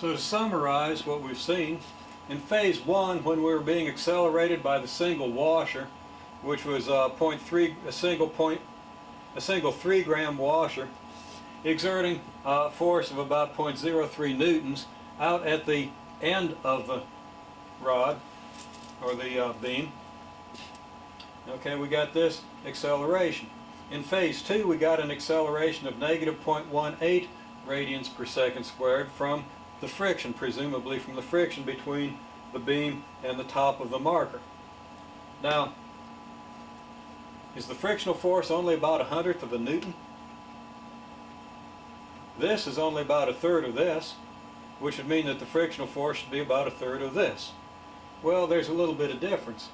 So to summarize what we've seen, in phase 1, when we were being accelerated by the single washer, which was a single 3-gram washer, exerting a force of about 0.03 newtons out at the end of the rod, or the beam. Okay, we got this acceleration. In phase 2, we got an acceleration of negative 0.18 radians per second squared from the friction, presumably from the friction between the beam and the top of the marker. Now, is the frictional force only about 1/100th of a newton? This is only about 1/3 of this, which would mean that the frictional force should be about 1/3 of this. Well, there's a little bit of difference.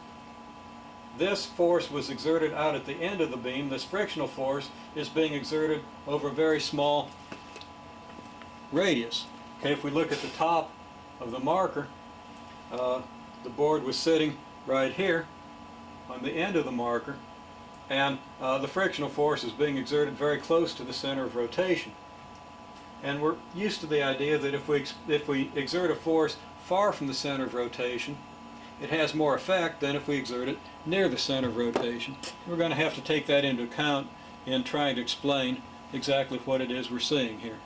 This force was exerted out at the end of the beam. This frictional force is being exerted over a very small radius. Okay, if we look at the top of the marker, the board was sitting right here on the end of the marker, and the frictional force is being exerted very close to the center of rotation. And we're used to the idea that if we exert a force far from the center of rotation, it has more effect than if we exert it near the center of rotation. We're going to have to take that into account in trying to explain exactly what it is we're seeing here.